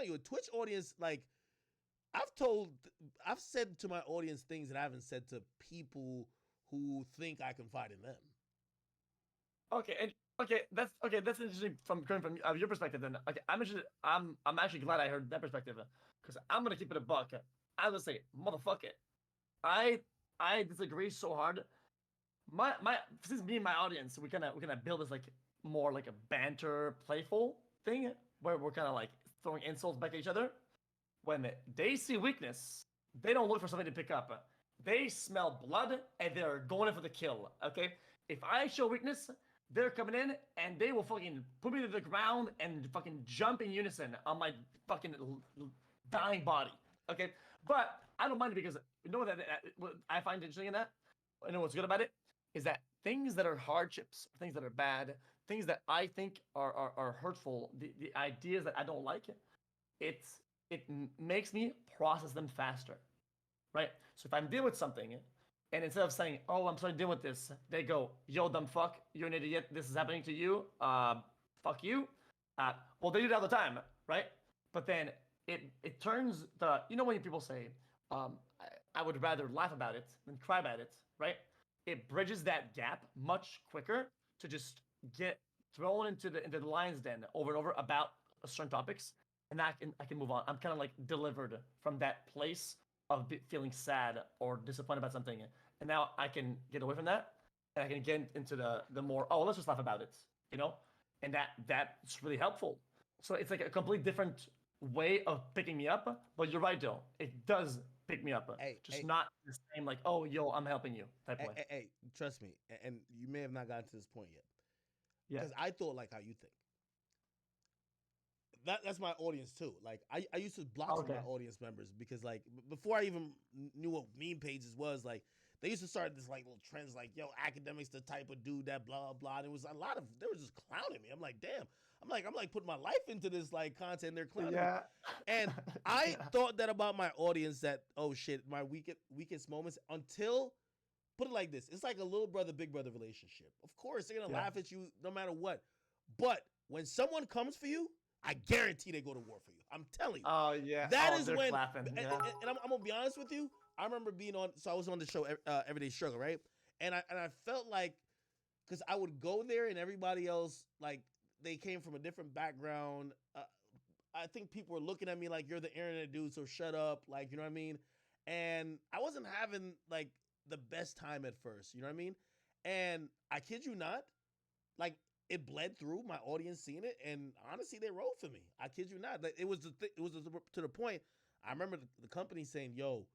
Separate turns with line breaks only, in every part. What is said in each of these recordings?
telling you, a Twitch audience, like I've said to my audience things that I haven't said to people who think I confide in them.
That's interesting from coming from your perspective. Then, okay, I'm actually glad I heard that perspective because I'm gonna keep it a buck. I would say, motherfucker, I disagree so hard. My since me and my audience, we kind of build this like more like a banter, playful thing where we're kind of like throwing insults back at each other. When they see weakness, they don't look for something to pick up. They smell blood and they're going in for the kill. Okay, if I show weakness, they're coming in and they will fucking put me to the ground and fucking jump in unison on my fucking dying body. Okay, but I don't mind it because you know what I find interesting in that. I know what's good about it is that things that are hardships, things that are bad, things that I think are hurtful, the ideas that I don't like, it makes me process them faster, right? So if I'm dealing with something, and instead of saying, "Oh, I'm sorry to deal with this," they go, "Yo, dumb fuck, you're an idiot. This is happening to you. Fuck you." Well, they do it all the time, right? But then it turns when people say, I would rather laugh about it than cry about it, right? It bridges that gap much quicker to just get thrown into the lion's den over and over about certain topics, and I can move on. I'm kind of like delivered from that place of feeling sad or disappointed about something, and now I can get away from that, and I can get into the more, oh, let's just laugh about it, and that's really helpful. So it's like a completely different way of picking me up. But you're right, Joe. It does pick me up, just not the same like, oh, yo, I'm helping you type way.
Hey, trust me, and you may have not gotten to this point yet,
Yeah.
because I thought like how you think. That's my audience too. Like I used to block some of my audience members because like before I even knew what meme pages was, like they used to start this like little trends like, yo, academics the type of dude that blah blah. And it was they were just clowning me. I'm like, damn. I'm like putting my life into this like content. They're clowning me. And I thought that about my audience, that oh shit, my weakest moments, until, put it like this, it's like a little brother big brother relationship. Of course they're gonna laugh at you no matter what, but when someone comes for you, I guarantee they go to war for you. I'm telling you.
Oh yeah.
That is when.
Clapping.
And I'm gonna be honest with you. I remember being on. So I was on the show Everyday Struggle, right? And I felt like, because I would go there and everybody else, like, they came from a different background. I think people were looking at me like, you're the internet dude, so shut up, like, you know what I mean? And I wasn't having like the best time at first, you know what I mean? And I kid you not, like, it bled through my audience seeing it, and honestly, they rolled for me. I kid you not. Like, it was to the point. I remember the company saying, "Yo,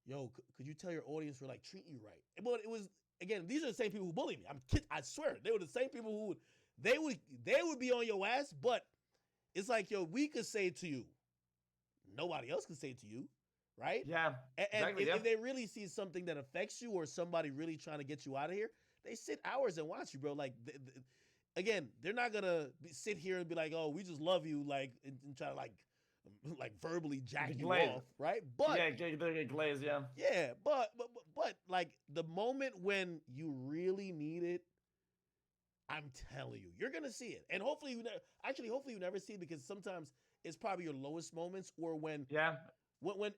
could you tell your audience we're like treating you right?" But it was, again, these are the same people who bully me. I swear, they were the same people who they would be on your ass. But it's like, yo, we could say it to you, nobody else can say it to you, right?
Yeah.
And if they really see something that affects you, or somebody really trying to get you out of here, they sit hours and watch you, bro. Like, again, they're not gonna sit here and be like, "Oh, we just love you," like, and try to like verbally jack you off, right? But
yeah, they're get glazed, yeah.
Yeah, but like the moment when you really need it, I'm telling you, you're gonna see it, and hopefully you never see it, because sometimes it's probably your lowest moments, or when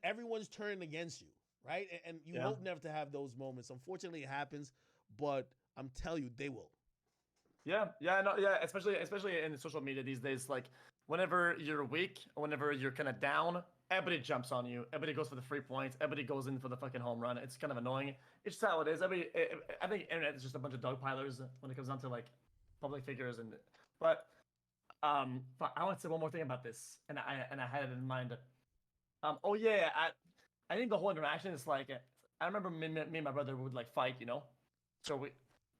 everyone's turning against you, right? And you hope never to have those moments. Unfortunately, it happens. But I'm telling you, they will.
Yeah, especially in social media these days. Like, whenever you're weak, whenever you're kind of down, everybody jumps on you. Everybody goes for the 3 points. Everybody goes in for the fucking home run. It's kind of annoying. It's just how it is. I think internet is just a bunch of dogpilers when it comes down to like public figures. But I want to say one more thing about this, and I had it in mind. I think the whole interaction is like, I remember me and my brother would like fight, So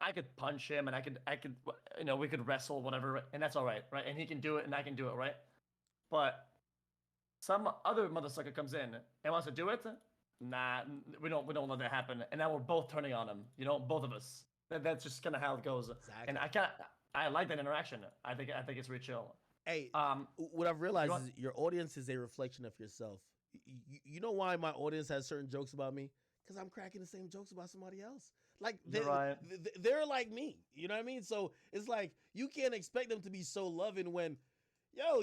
I could punch him, and I could, we could wrestle, whatever, and that's all right, right? And he can do it, and I can do it, right? But some other motherfucker comes in and wants to do it. Nah, we don't let that happen. And now we're both turning on him, both of us. That's just kind of how it goes.
Exactly.
And I like that interaction. I think it's really chill.
Hey, what I've realized is your audience is a reflection of yourself. You know why my audience has certain jokes about me? Because I'm cracking the same jokes about somebody else. Like, they're like me. You know what I mean? So it's like, you can't expect them to be so loving when, yo,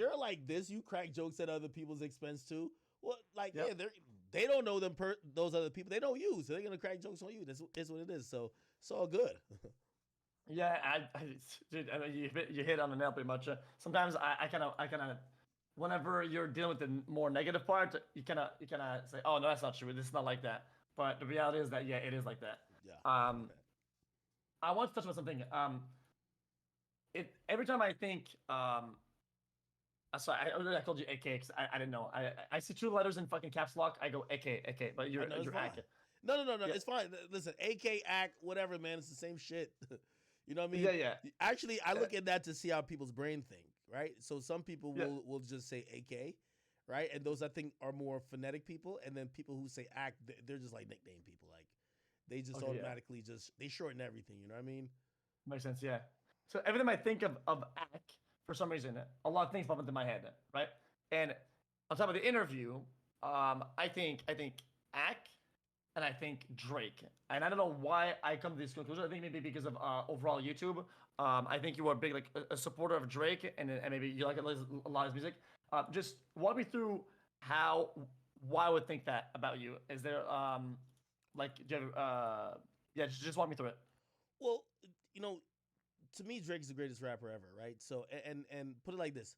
you're like this, you crack jokes at other people's expense too. Well, like
Yep.
yeah, they don't know them those other people. They know you, so they're gonna crack jokes on you. That's what it is. So it's all good.
Yeah, dude, I mean, you hit on the nail pretty much. Sometimes I kind of, whenever you're dealing with the more negative part, you kind of say, oh no, that's not true. This is not like that. But the reality is that yeah, it is like that.
Yeah.
I want to touch on something. Every time I think sorry, I told you AK because I didn't know. I see two letters in fucking caps lock. I go AK, but you're
it's fine.
AK.
No,
Yeah.
it's fine. Listen, AK, act, whatever, man. It's the same shit. You know what I mean?
Yeah.
Actually, I look at that to see how people's brain think, right? So some people
Yeah.
will just say AK, right? And those I think are more phonetic people, and then people who say act, they're just like nickname people. Like they just
Okay, yeah.
automatically they shorten everything. You know what I mean?
Makes sense, yeah. So every time I think of Ack, for some reason, a lot of things pop into my head, right? And on top of the interview, I think Ack and I think Drake. And I don't know why I come to this conclusion. I think maybe because of overall YouTube. I think you are big like a supporter of Drake, and maybe you like a lot of his music. Just walk me through why I would think that about you. Is there like do you have, yeah, just walk me through it.
Well, you know, to me, Drake's the greatest rapper ever, right? So, and put it like this,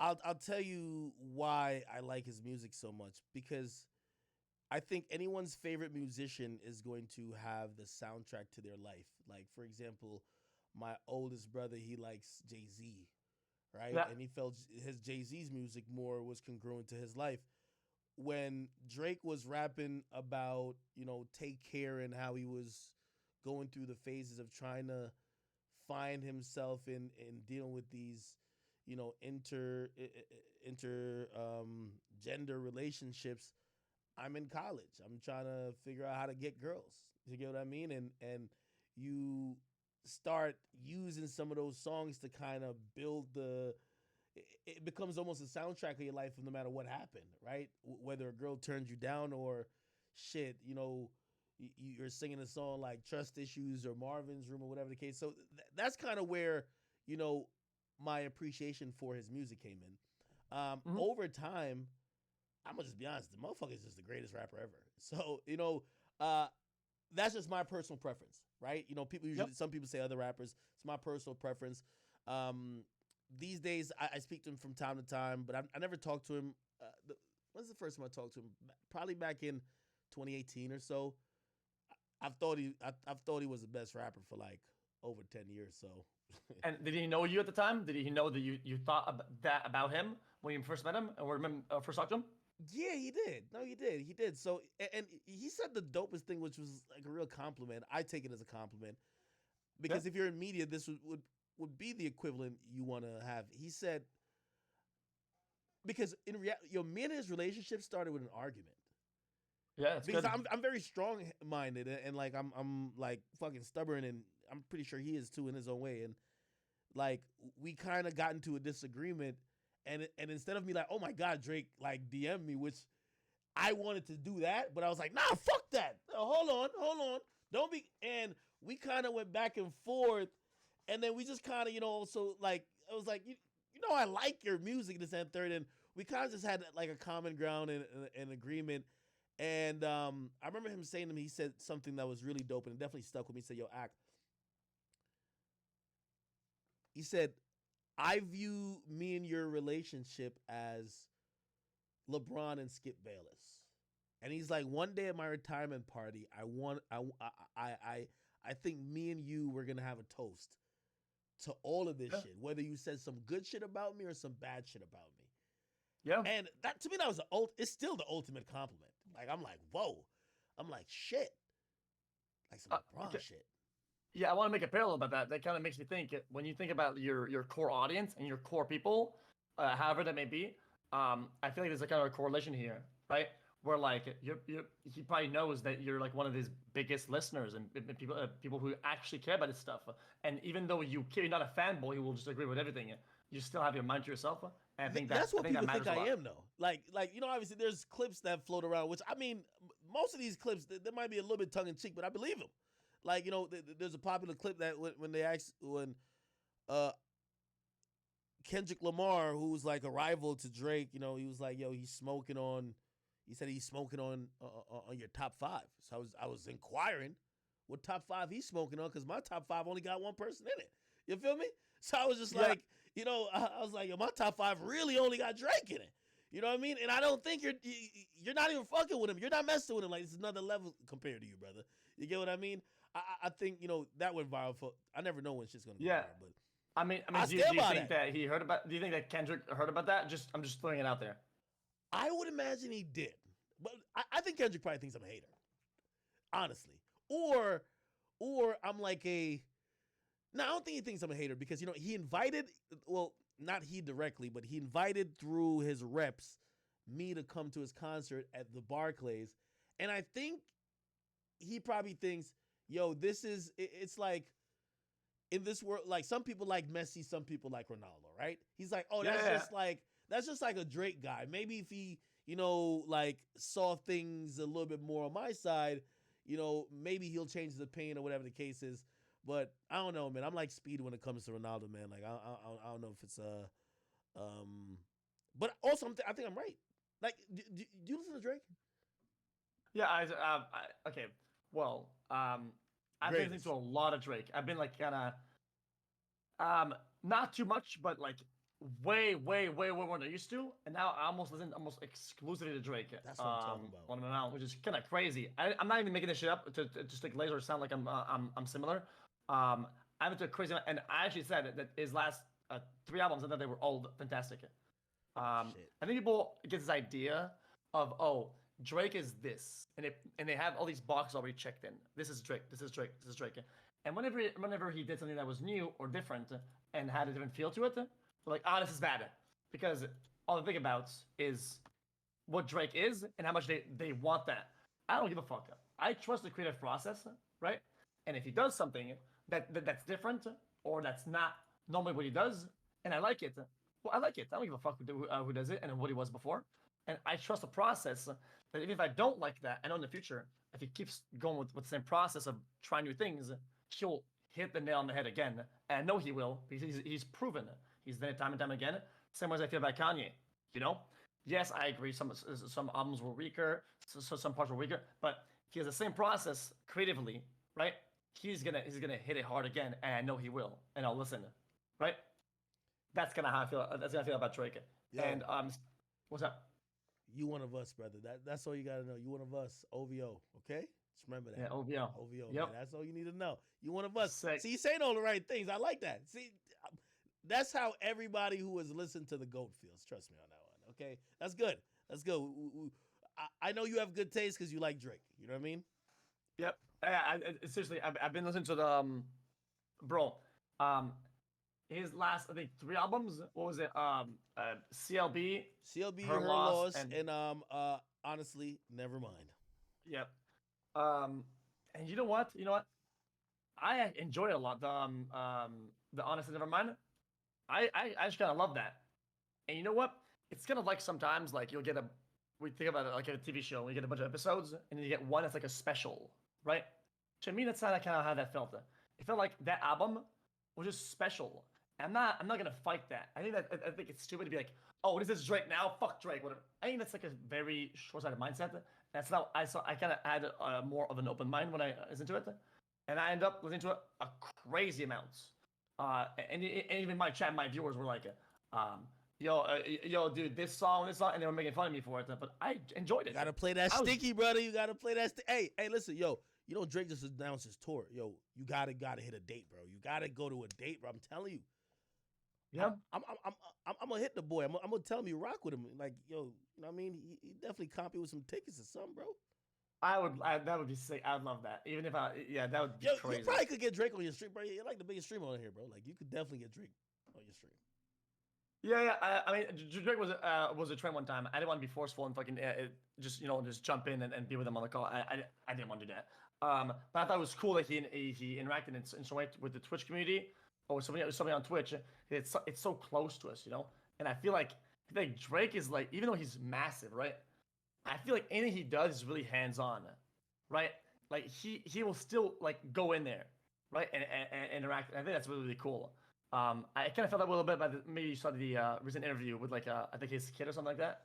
I'll tell you why I like his music so much because I think anyone's favorite musician is going to have the soundtrack to their life. Like, for example, my oldest brother, he likes Jay-Z, right?
Yeah.
And he felt his Jay-Z's music more was congruent to his life. When Drake was rapping about, take care and how he was going through the phases of trying to find himself in dealing with these, inter gender relationships. I'm in college. I'm trying to figure out how to get girls. You get what I mean? And you start using some of those songs to kind of build it becomes almost a soundtrack of your life no matter what happened, right? Whether a girl turns you down or shit, you're singing a song like Trust Issues or Marvin's Room or whatever the case. So that's kind of where, my appreciation for his music came in. Over time, I'm gonna just be honest, the motherfucker is just the greatest rapper ever. So, that's just my personal preference, right? People usually, some people say other rappers. It's my personal preference. These days, I speak to him from time to time, but I never talked to him. When's the first time I talked to him? Probably back in 2018 or so. I've thought he was the best rapper for like over 10 years. So.
And did he know you at the time? Did he know that you thought that about him when you first met him and first talked to him?
Yeah, he did. No, he did. He did. So, and he said the dopest thing, which was like a real compliment. I take it as a compliment because if you're in media, this would be the equivalent you want to have. He said, because in reality, me and his relationship started with an argument.
Yeah, it's
because
good.
I'm very strong minded and like I'm like fucking stubborn, and I'm pretty sure he is too in his own way. And like we kind of got into a disagreement, and instead of me like, oh my god, Drake like DM me, which I wanted to do that, but I was like, nah, fuck that. Hold on, don't be. And we kind of went back and forth, and then we just kind of so like I was like, I like your music, this and third, and we kind of just had like a common ground and an agreement. And I remember him saying to me, he said something that was really dope and it definitely stuck with me. He said, yo, Ack. He said, I view me and your relationship as LeBron and Skip Bayless. And he's like, one day at my retirement party, I think me and you were gonna have a toast to all of this shit, whether you said some good shit about me or some bad shit about me.
Yeah.
And that to me, that was it's still the ultimate compliment. Like I'm like, whoa. I'm like, shit. Like some LeBron shit.
Yeah, I want to make a parallel about that. That kind of makes me think when you think about your core audience and your core people, however that may be. I feel like there's a kind of a correlation here, right? Where like he probably knows that you're like one of his biggest listeners and people who actually care about his stuff. And even though you're not a fanboy who will just agree with everything, you still have your mind to yourself. And I think
that's what people think I am, though. Like obviously there's clips that float around, which I mean, most of these clips there might be a little bit tongue in cheek, but I believe them. Like there's a popular clip that when they asked Kendrick Lamar, who's like a rival to Drake, you know, he was like, yo, he's smoking on. He said he's smoking on your top 5. So I was inquiring what top 5 he's smoking on because my top 5 only got one person in it. You feel me? So I was just like, you know, I was like, yo, my top 5 really only got Drake in it. You know what I mean? And I don't think you're not even fucking with him. You're not messing with him. Like, it's another level compared to you, brother. You get what I mean? I think, you know, that went viral for. I never know when shit's gonna go viral, but
I mean, do you think that he heard about? Do you think that Kendrick heard about that? I'm just throwing it out there.
I would imagine he did, but I think Kendrick probably thinks I'm a hater, honestly. Or I'm like a. No, I don't think he thinks I'm a hater because, you know, he invited. Well, not he directly, but he invited through his reps me to come to his concert at the Barclays, and I think he probably thinks, yo, this is. It's like. In this world, like some people like Messi, some people like Ronaldo, right? He's like, oh, that's just like a Drake guy. Maybe if he, you know, like saw things a little bit more on my side, you know, maybe he'll change his opinion or whatever the case is. But I don't know, man. I'm like Speed when it comes to Ronaldo, man. Like I don't know if it's but also I think I'm right. Like, do you listen to Drake?
Yeah, okay. Well, I've been listening to a lot of Drake. I've been like kind of, not too much, but like way more than I used to. And now I almost listen almost exclusively to Drake.
That's what I'm talking about.
On and on, which is kind of crazy. I'm not even making this shit up to just like laser sound like I'm similar. I'm into a crazy, and I actually said that his last 3 albums, I thought they were all fantastic. I think people get this idea of, oh, Drake is this, and they have all these boxes already checked in. This is Drake. This is Drake. This is Drake. And whenever he did something that was new or different and had a different feel to it, they're like, this is bad, because all they think about is what Drake is and how much they want that. I don't give a fuck. I trust the creative process, right? And if he does something that's different or that's not normally what he does, and I like it, well, I like it. I don't give a fuck who does it and what he was before. And I trust the process that even if I don't like that, I know in the future, if he keeps going with the same process of trying new things, he'll hit the nail on the head again. And I know he will, because he's proven it. He's done it time and time again. Same way as I feel about Kanye, you know? Yes, I agree. Some albums were weaker, so some parts were weaker, but he has the same process creatively, right? He's gonna hit it hard again, and I know he will, and I'll listen, right? That's kind of how I feel. That's how I feel about Drake. Yeah. And what's up?
You one of us, brother. That's all you gotta know. You one of us. OVO. Okay? Just remember that.
Yeah, OVO.
OVO.
Yep.
Man. That's all you need to know. You one of us.
Sick.
See, you saying all the right things. I like that. See, that's how everybody who has listened to the GOAT feels. Trust me on that one. Okay? That's good. That's good. I know you have good taste because you like Drake. You know what I mean?
Yep. Seriously, I've been listening to the his last, I think, 3 albums. What was it? CLB,
Her Loss, and honestly, never mind.
Yep. And you know what? I enjoy it a lot. The Honestly Nevermind. I just kind of love that. And you know what? It's kind of like sometimes like we think about it like a TV show. We get a bunch of episodes, and then you get one that's like a special, right? To me, that's not kind of how that felt. It felt like that album was just special. I'm not gonna fight that. I think it's stupid to be like, oh, this is Drake now. Fuck Drake. Whatever. I think that's like a very short-sighted mindset. That's not. I kind of had more of an open mind when I listened to it, and I end up listening to it a crazy amounts. And even my chat, my viewers were like, yo, dude, this song, and they were making fun of me for it. But I enjoyed it.
You gotta play that sticky, brother. You gotta play that. Hey, listen, yo. You know Drake just announced his tour. Yo, you gotta hit a date, bro. You gotta go to a date, bro. I'm telling you. Yeah, I'm gonna hit the boy. I'm gonna tell him you rock with him. Like, yo, you know what I mean? He definitely comp you with some tickets or something, bro.
That would be sick. I'd love that. Even if that would be crazy.
You probably could get Drake on your stream, bro. You're like the biggest streamer on here, bro. Like, you could definitely get Drake on your stream.
Yeah. I mean, Drake was a trend one time. I didn't want to be forceful and fucking just jump in and be with him on the call. I didn't want to do that. But I thought it was cool that he interacted in some way with the Twitch community or somebody on Twitch. It's so close to us, you know. And I feel like Drake is like, even though he's massive, right? I feel like anything he does is really hands on, right? Like he will still like go in there, right, and interact. And I think that's really, really cool. I kind of felt that a little bit by maybe you saw the recent interview with like I think his kid or something like that.